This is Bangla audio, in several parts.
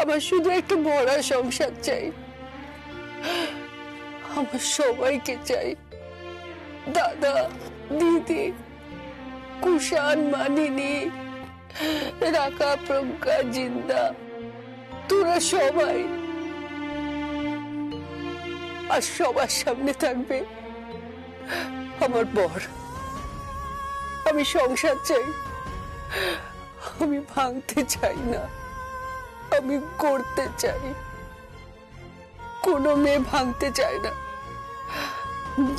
আমার শুধু একটা বড় সংসার চাই, আমার সবাইকে চাই। দাদা, দিদি, কুষাণ, মানিনী, রাকা, প্রজ্ঞা, জিন্দা, তোরা সবাই। আর সবার সামনে থাকবে আমার বর। আমি সংসার চাই, আমি ভাঙতে চাই না, আমি করতে চাই। কোনো মেয়ে ভাঙতে চায় না।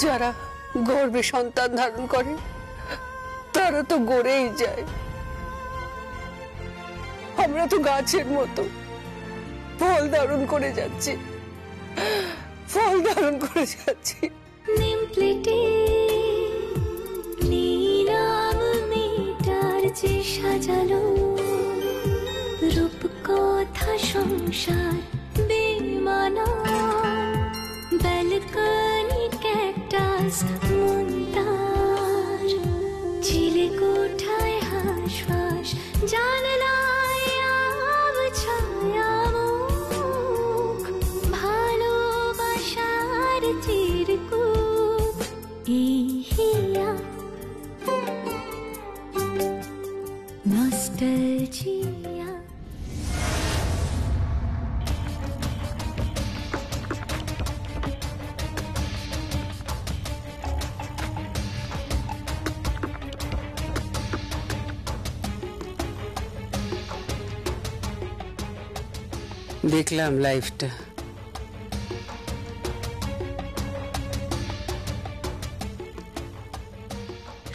যারা গর্ভে সন্তান ধারণ করে তারা তো গড়েই যায়। আমরা তো গাছের মতো ফল ধারণ করে যাচ্ছি, ফল ধারণ করে যাচ্ছি। নিম প্লেটে নীলাম মেটার যে সাজালো রূপ কথা সংসার বেমানা, ব্যালকনি ক্যাকটাস মন্দার, চিলে কোঠায় হাঁসফাঁস, জানলায় ছায়া মুখ, ভালোবাসার চিরকুট ইহিয়া নস্টালজিয়া। দেখলাম লাইফটা,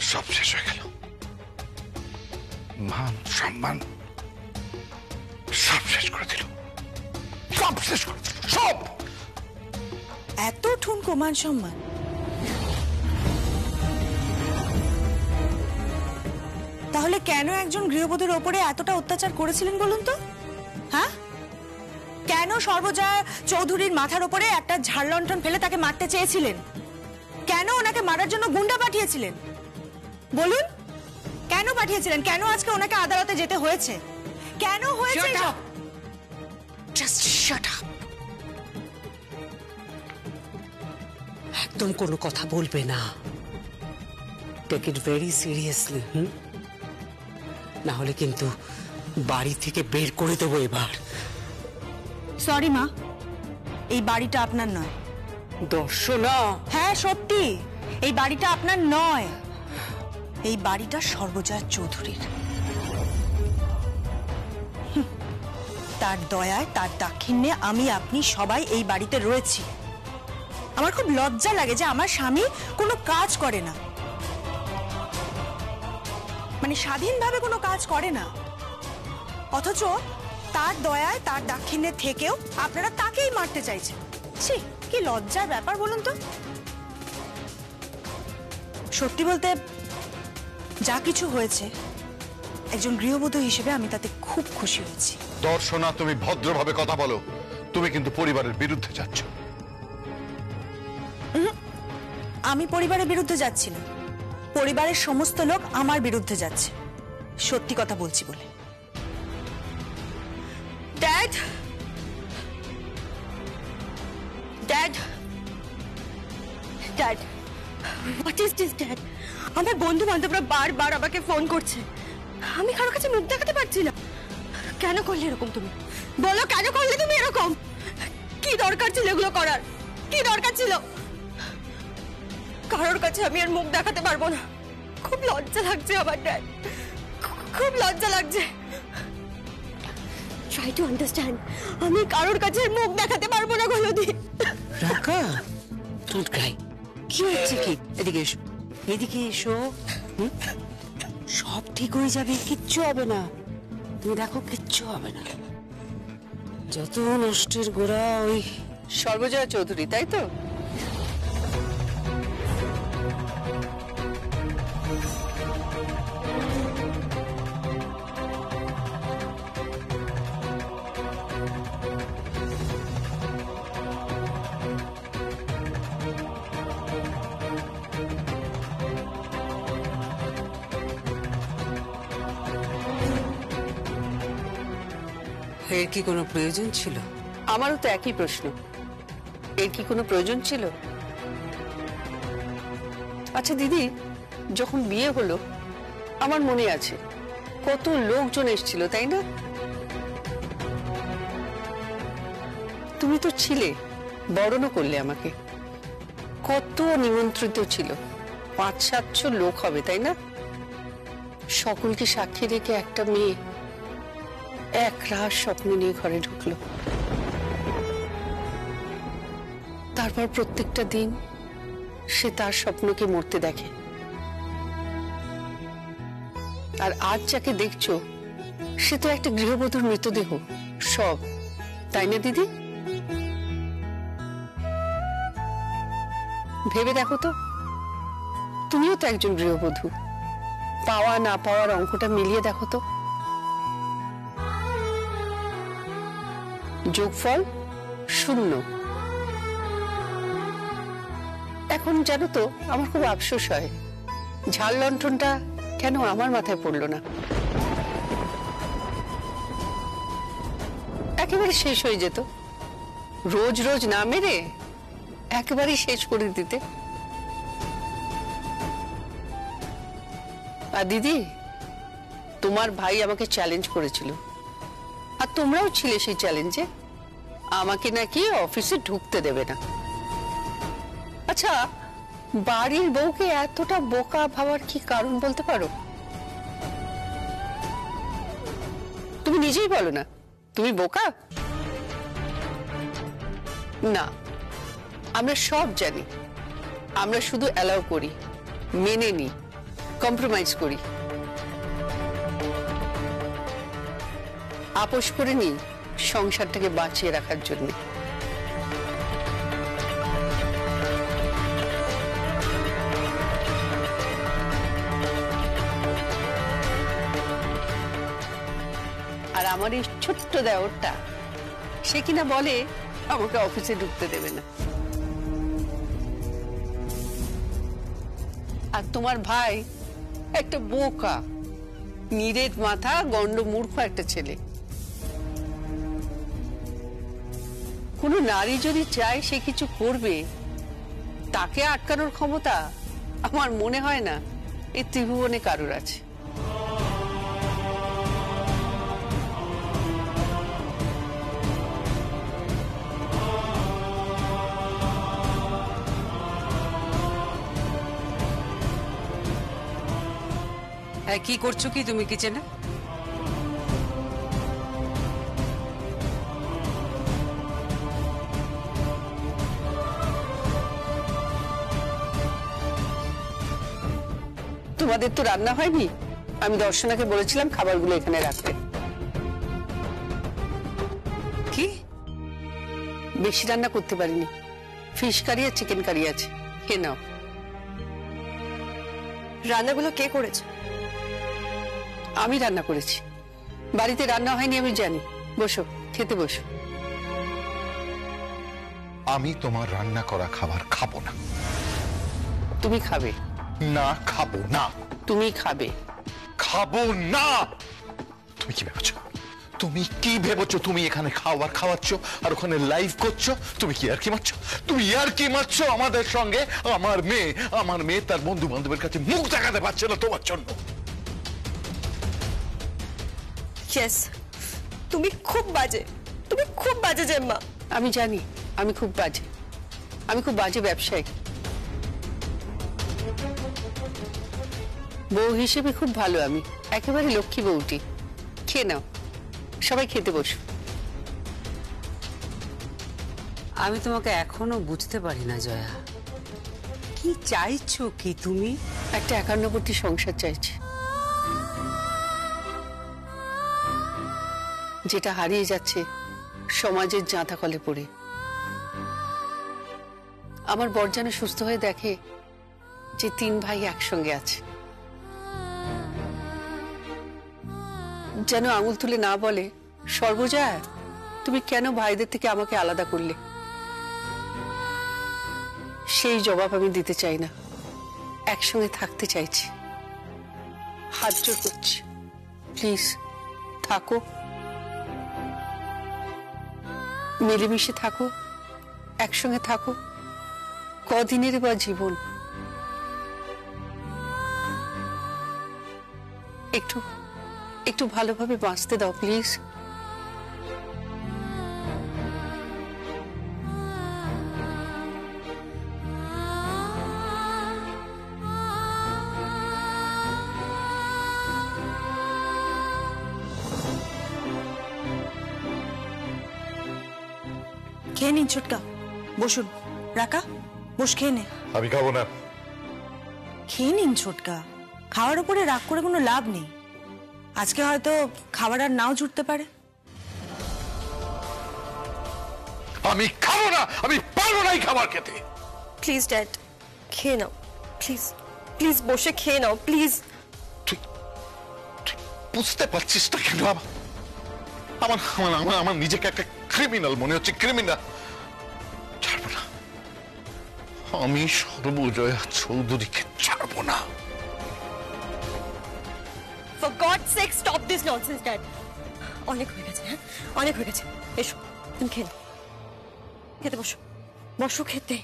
সব শেষ হয়ে গেল। মান সম্মান সব শেষ করে দিল, সব শেষ করে দিল, সব। এত ঠুনকো মান সম্মান? তাহলে কেন একজন গৃহবধূর ওপরে এতটা অত্যাচার করেছিলেন বলুন তো? হ্যাঁ, কেন সর্বজয়া চৌধুরীর মাথার ওপরে একটা ঝাড় লণ্ঠন ফেলে তাকে মারতে চেয়েছিলেন? কেন ওনাকে মারার জন্য গুন্ডা পাঠিয়েছিলেন বলুন? কেন পাঠিয়েছিলেন? কেন আজকে ওনাকে আদালতে যেতে হয়েছে? কেন হয়েছে? Just shut up. একদম কোনো কথা বলবে না। Take it very seriously. না হলে কিন্তু বাড়ি থেকে বের করে দেবো এবার। সরি মা, এই বাড়িটা আপনার নয়। দর্শনা, হ্যাঁ সত্যি, এই বাড়িটা আপনার নয়, এই বাড়িটা সর্বজয়া চৌধুরীর। তার দয়ায়, তার দাক্ষিণ্যে আমি আপনি সবাই এই বাড়িতে রয়েছি। আমার খুব লজ্জা লাগে যে আমার স্বামী কোনো কাজ করে না, মানে স্বাধীনভাবে কোনো কাজ করে না, অথচ তার দয়ায়, তার দাক্ষিণ্যে থেকেও আপনারা তাকেই মারতে চাইছেন। ছি, কি লজ্জার ব্যাপার বলুন তো। সত্যি বলতে যা কিছু হয়েছে, একজন গৃহবধূ হিসেবে আমি তাতে খুব খুশি হয়েছি। দর্শনা, তুমি ভদ্রভাবে কথা বলো। তুমি কিন্তু পরিবারের বিরুদ্ধে যাচ্ছ। আমি পরিবারের বিরুদ্ধে যাচ্ছি না, পরিবারের সমস্ত লোক আমার বিরুদ্ধে যাচ্ছে, সত্যি কথা বলছি বলে। Dad, dad, dad, what is this dad? আমার বন্ধু বান্ধবরা বারবার আমাকে ফোন করছে, আমি কারোর কাছে মুখ দেখাতে পারছি না। কেন করলে এরকম? তুমি বলো, কেন করলে তুমি এরকম? কি দরকার ছিল এগুলো করার? কি দরকার ছিল? কারোর কাছে আমি আর মুখ দেখাতে পারবো না। খুব লজ্জা লাগছে আমার ড্যাড, খুব লজ্জা লাগছে। ট্রাই টু আন্ডারস্ট্যান্ড, আমি কারোর কাছে মুখ দেখাতে পারবো না গোলদি। রাকা, ডোন্ট ক্রাই। কি হচ্ছে কি? এদিকে এসো, এদিকে এসো। সব ঠিক হয়ে যাবে, কিচ্ছু হবে না। তুমি দেখো, কিচ্ছু হবে না। যত নষ্টের গোড়া ওই সর্বজয়া চৌধুরী, তাই তো? এর কি কোনো প্রয়োজন ছিল? আমারও তো একই প্রশ্ন, এর কি কোনো প্রয়োজন ছিল? আচ্ছা দিদি, যখন বিয়ে হলো আমার মনে আছে কত লোকজন এসেছিল, তাই না? তুমি তো ছিলে, বরণও করলে আমাকে। কত নিমন্ত্রিত ছিল, 500-700 লোক হবে, তাই না? সকলকে সাক্ষী রেখে একটা মেয়ে এক রাত স্বপ্ন নিয়ে ঘরে ঢুকলো। তারপর প্রত্যেকটা দিন সে তার স্বপ্নকে মরতে দেখে। আর আজ যাকে দেখছো সে তো একটা গৃহবধূর মৃতদেহ সব, তাই না দিদি? ভেবে দেখো তো, তুমিও তো একজন গৃহবধূ। পাওয়া না পাওয়ার অঙ্কটা মিলিয়ে দেখো তো। যোগফল 0। এখন জানো তো আমার খুব আফসোস হয়, ঝাল লণ্ঠনটা কেন আমার মাথায় পড়লো না। একেবারে শেষ হয়ে যেত, রোজ রোজ না মেরে একেবারেই শেষ করে দিতে। আর দিদি, তোমার ভাই আমাকে চ্যালেঞ্জ করেছিল, আর তোমরাও ছিলে সেই চ্যালেঞ্জে। আমাকে নাকি অফিসে ঢুকতে দেবে না। আচ্ছা, বাড়ির বউকে এতটা বোকা ভাবার কি কারণ বলতে পারো? তুমি নিজেই বলো না, তুমি বোকা? না, আমরা সব জানি, আমরা শুধু অ্যালাউ করি, মেনে নিই, কম্প্রোমাইজ করি, আপোষ করে নিই সংসারটাকে বাঁচিয়ে রাখার জন্য। আর আমার এই ছোট্ট দেওরটা, সে কিনা বলে আমাকে অফিসে ঢুকতে দেবে না। আর তোমার ভাই একটা বোকা, নিরেট মাথা, গন্ড মূর্খ একটা ছেলে। কোনো নারী যদি চায় সে কিছু করবে, তাকে আটকানোর ক্ষমতা আমার মনে হয় না এই ত্রিভুবনে কারোর আছে। হ্যাঁ, কি করছো কি তুমি কিচেনে? তোমাদের তো রান্না হয়নি, আমি দর্শনাকে বলেছিলাম খাবারগুলো এখানে রাখতে। কি? বেশি রান্না করতে পারিনি, ফিশ কারি আর চিকেন কারি আছে, খেয়ে নাও। রান্নাগুলো কে করেছে? আমি রান্না করেছি, বাড়িতে রান্না হয়নি আমি জানি। বসো, খেতে বসো। আমি তোমার রান্না করা খাবার খাবো না। তুমি খাবে না, খাবো না। তুমি খাবে। খাবো না। তুমি কি ভেবেছো? তুমি কি ভেবেছো তুমি এখানে খাবার খাওয়াচ্ছ আর ওখানে লাইভ করছো? তুমি কি আর কি মারছো? তুমি আর কি মারছো আমাদের সঙ্গে? আমার মেয়ে তার বন্ধু বান্ধবের কাছে মুখ দেখাতে পারছে না তোমার জন্য। ইয়েস, তুমি খুব বাজে, তুমি খুব বাজে জেম্মা। আমি জানি আমি খুব বাজে ব্যবসায়ী। বউ হিসেবে খুব ভালো, আমি একেবারে লক্ষ্মী বউটি। খেয়ে নাও, সবাই খেতে বসো। আমি তোমাকে এখনো বুঝতে পারি না জয়া, কি চাইছো কি তুমি? একটা 51 সংসার চাইছি, যেটা হারিয়ে যাচ্ছে সমাজের জাঁতা কলে পড়ে। আমার বর যেন সুস্থ হয়ে দেখে যে 3 ভাই একসঙ্গে আছে, যেন আঙুল তুলে না বলে সর্বজয়া তুমি কেন ভাইদের থেকে আমাকে আলাদা করলে। সেই জবাব আমি দিতে চাই না, একসঙ্গে থাকতে চাইছি। হাত জোড় করছি, প্লিজ থাকো। মিলেমিশে থাকো, একসঙ্গে থাকো, কদিনের বা জীবন। একটু একটু ভালোভাবে বাঁচতে দাও প্লিজ। খেয়ে নিন ছোটকা, বসুন। রাকা, বস, খেয়ে নে। আমি খাবো না। খেয়ে নিন ছোটকা, খাওয়ার উপরে রাগ করে কোনো লাভ নেই। আজকে হয়তো খাবার আর নাও জুটতে পারে। আমি খাবো না, আমি পারবো না এই খাবার খেতে। প্লিজ ড্যাড, খেয়ে নাও প্লিজ, প্লিজ বসে খেয়ে নাও প্লিজ। তুই তুই বুঝতে পারছিস না কেন? আমার আমার আমার আমার নিজেকে একটা ক্রিমিনাল মনে হচ্ছে, ক্রিমিনাল। ছাড়বো না, আমি সর্বজয়া চৌধুরীকে ছাড়বো না। For God's sake, stop this nonsense, Dad. অনেক হয়ে গেছে, হ্যাঁ, অনেক হয়ে গেছে। এসো, তুমি খেয়ে নাও। খেতে বসো, বসো খেতে,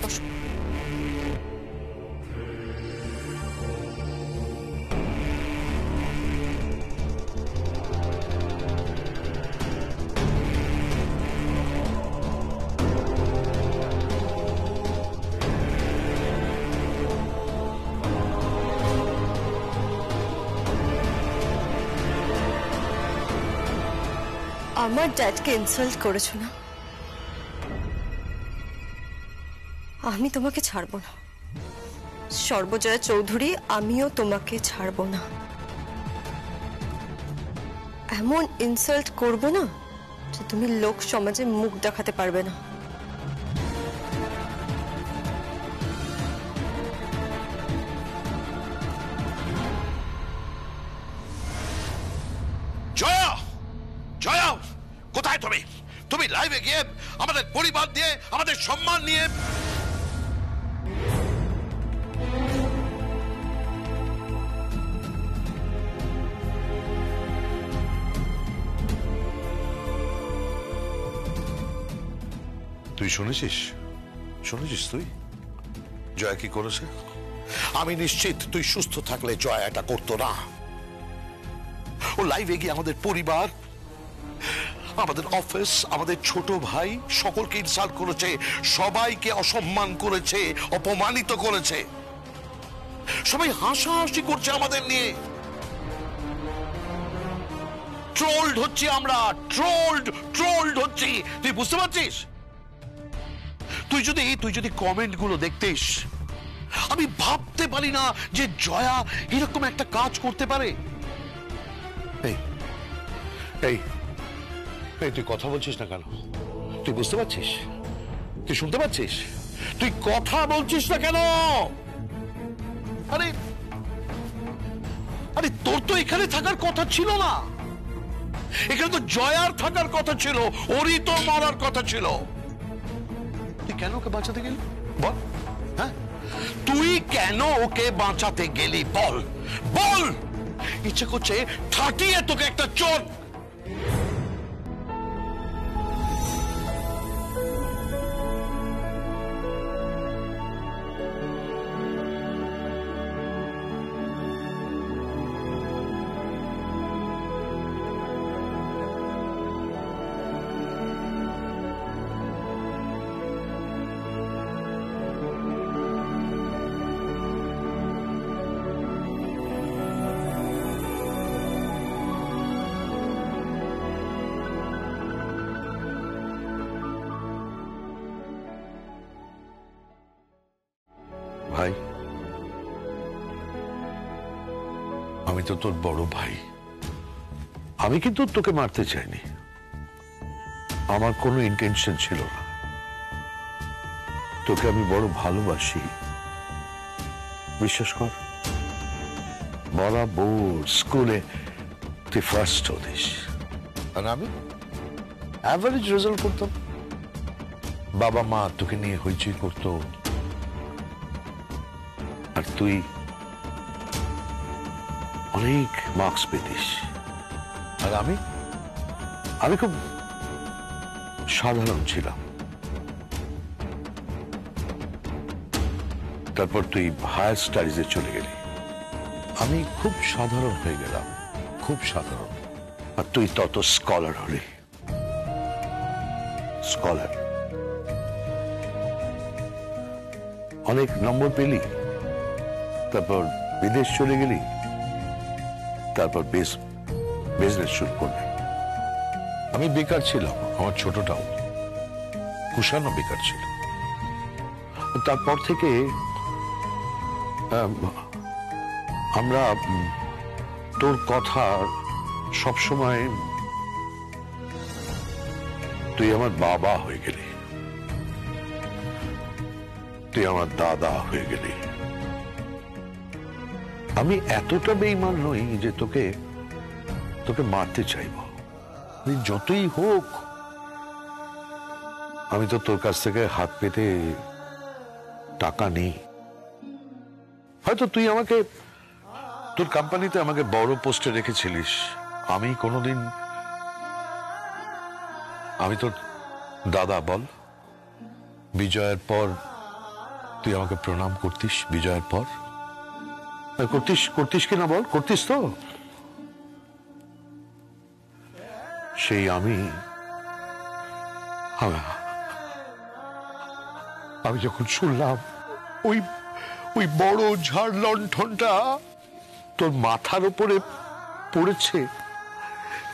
বসো। আমার ড্যাডকে ইনসাল্ট করেছো না? আমি তোমাকে ছাড়বো না সর্বজয়া চৌধুরী, আমিও তোমাকে ছাড়বো না। এমন ইনসাল্ট করবো না যে তুমি লোক সমাজে মুখ দেখাতে পারবে না। জয়া, জয়া, কোথায় তুমি? তুমি লাইভে গিয়ে আমাদের পরিবার দিয়ে, আমাদের সম্মান নিয়ে তুই শুনেছিস? শুনেছিস তুই জয়া কি করেছে? আমি নিশ্চিত তুই সুস্থ থাকলে জয়া এটা করতো না। ও লাইভে গিয়ে আমাদের পরিবার, আমাদের অফিস, আমাদের ছোট ভাই সকলকে ইনসাল্ট করেছে, সবাইকে অসম্মান করেছে, অপমানিত করেছে। সবাই হাসাহাসি করছে আমাদের নিয়ে। ট্রোলড হচ্ছি আমরা, ট্রোলড হচ্ছি। তুই বুঝতে পারছিস? তুই যদি কমেন্ট গুলো দেখতিস, আমি ভাবতে পারি না যে জয়া এরকম একটা কাজ করতে পারে। এই এই এই তুই কথা বলছিস না কেন? তুই বুঝতে পারছিস? তুই শুনতে পাচ্ছিস? তুই কথা বলছিস না কেন? আরে আরে তোর তো এখানে থাকার কথা ছিল না। এখানে তো জয়ার থাকার কথা ছিল, ওরই তো মারার কথা ছিল। তুই কেন ওকে বাঁচাতে গেলি বল? হ্যাঁ, তুই কেন ওকে বাঁচাতে গেলি বল? বল। ইচ্ছে করছে ঠাটিয়ে তোকে একটা চোট। ভাই, আমি তো তোর বড় ভাই, আমি কিন্তু তোকে মারতে চাইনি। আমার কোনো ইন্টেনশন ছিল না। তোকে আমি বড় ভালোবাসি, বিশ্বাস কর। বরাবর স্কুলে তুই ফার্স্ট হতিস, আর আমি অ্যাভারেজ রেজাল্ট করতাম। বাবা মা তোকে নিয়ে হইচই করতো, আর তুই অনেক মার্কস পেতিস। আর আমি খুব সাধারণ ছিলাম, তারপর তুই হায়ার স্টাডিজে চলে গেলি, আমি খুব সাধারণ হয়ে গেলাম, খুব সাধারণ। আর তুই তত স্কলার হলি, স্কলার, অনেক নম্বর পেলি, তারপর বিদেশ চলে গেলি, তারপর বিজনেস শুরু করলি। আমি বেকার ছিলাম, আমার ছোটটাও, কুষাণও বেকার ছিল। তারপর থেকে আমরা তোর কথা সবসময়, তুই আমার বাবা হয়ে গেলি, তুই আমার দাদা হয়ে গেলি। আমি এতটা বেঈমান নই যে তোকে তোকে মারতে চাইব, যতই হোক। আমি তো তোর কাছ থেকে হাত পেতে টাকা নেই। হয়তো তুই আমাকে তোর কোম্পানিতে আমাকে বড় পোস্টে রেখেছিলিস, আমি কোনোদিন, আমি তোর দাদা বল, বিজয়ের পর তুই আমাকে প্রণাম করতিস, বিজয়ের পর করতিস কিনা বল, করতিস তো? সেই আমি যখন শুনলাম ওই বড় ঝাড় লণ্ঠনটা তোর মাথার উপরে পড়েছে,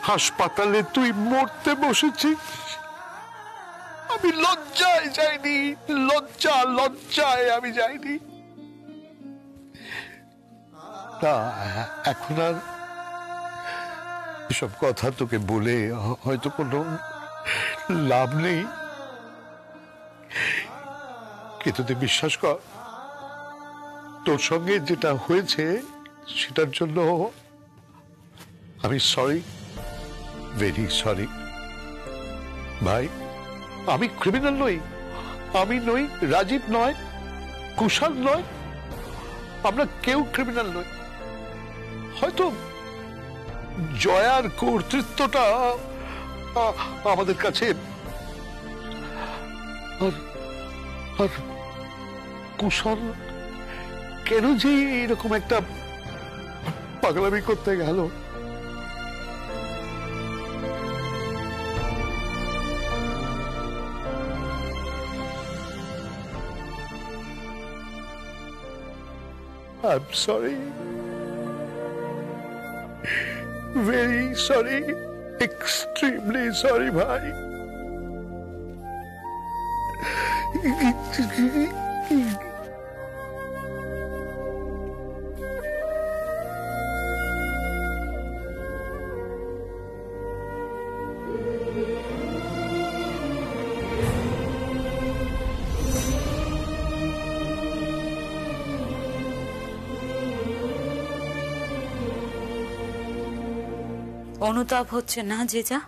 হাসপাতালে তুই মরতে বসেছিস, আমি লজ্জায় যাইনি, লজ্জায় আমি যাইনি। তা এখন আর এসব কথা তোকে বলে হয়তো কোনো লাভ নেই, কিন্তু তুই বিশ্বাস কর, তোর সঙ্গে যেটা হয়েছে সেটার জন্য আমি সরি, ভেরি সরি ভাই। আমি ক্রিমিনাল নই, আমি নই, রাজীব নয়, কুশল নয়, আমরা কেউ ক্রিমিনাল নই। হয়তো জয়ার কর্তৃত্বটা আমাদের কাছে, আর কুশল কেন যে এরকম একটা পাগলামি করতে গেল, I'm sorry, very sorry, extremely sorry ভাই। অনুতাপ হচ্ছে না জেজা?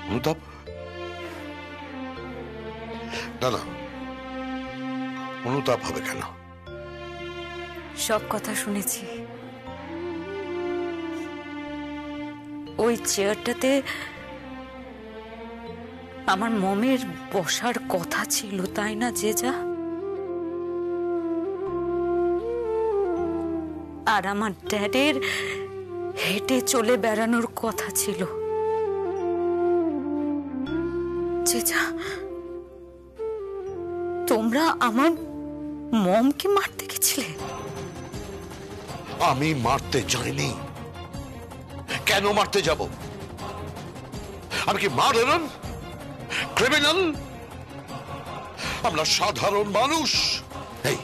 অনুতাপ? না না, অনুতাপ হবে কেন? সব কথা শুনেছি। ওই চেয়ারটাতে আমার মমের বসার কথা ছিল, তাই না জেজা? আর আমার ড্যাডের হেঁটে চলে বেড়ানোর কথা ছিল। জেজা, তোমরা আমার মমকে মারতে গেছিলে? আমি মারতে যাইনি। কেন মারতে যাব? আমি কি মার্ডারার, ক্রিমিনাল? আমরা সাধারণ মানুষ। এই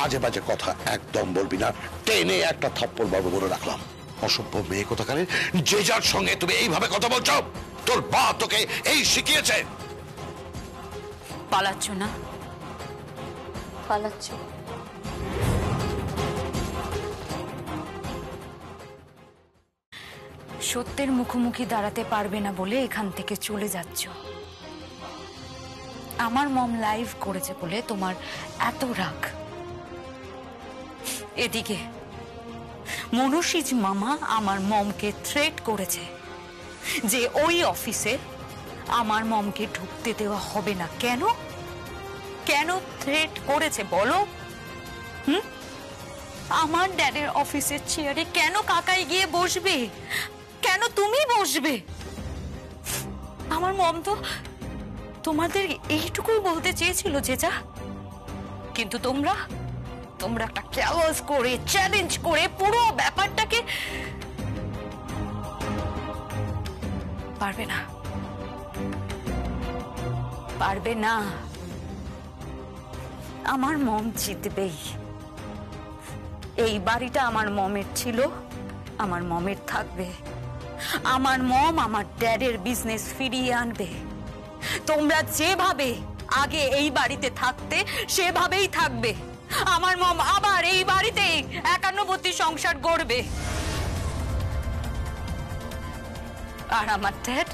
আজে বাজে কথা একদম বলবি না, টেনে একটা থাপ্পড় বাবু বলে রাখলাম। অসভ্য মেয়ে কোথাকারে, যে যার সঙ্গে তুমি এইভাবে কথা বলছো? তোর বা তোকে এই শিখিয়েছে? পালাচ্ছ না? পালাচ্ছ? সত্যের মুখোমুখি দাঁড়াতে পারবে না বলে এখান থেকে চলে যাচ্ছ। আমার মম লাইভ করেছে বলে তোমার এত রাগ। এদিকে মনুষীজ মামা আমার মমকে থ্রেট করেছে যে ওই অফিসে আমার মমকে ঢুকতে দেওয়া হবে না। কেন কেন থ্রেট করেছে বলো? আমার ড্যাডের অফিসের চেয়ারে কেন কাকাই গিয়ে বসবে? কেন তুমি বসবে? আমার মম তো তোমাদের এইটুকুই বলতে চেয়েছিল জেজা, কিন্তু তোমরা একটা ক্যাওয়াস করে চ্যালেঞ্জ করে পুরো ব্যাপারটাকে পারবে না। আমার মম জিতবেই। এই বাড়িটা আমার মমের ছিল, আমার মমের থাকবে। আমার মম আমার ড্যাডের বিজনেস ফিরিয়ে আনবে। তোমরা যেভাবে আগে এই বাড়িতে থাকতে সেভাবেই থাকবে। আমার মম আবার এই বাড়িতে 51 সংসার গড়বে। আর আমার ড্যাড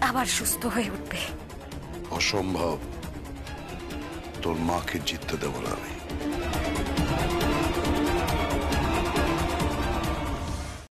আবার সুস্থ হয়ে উঠবে। অসম্ভব, তোর মাকে জিততে দেব না আমি।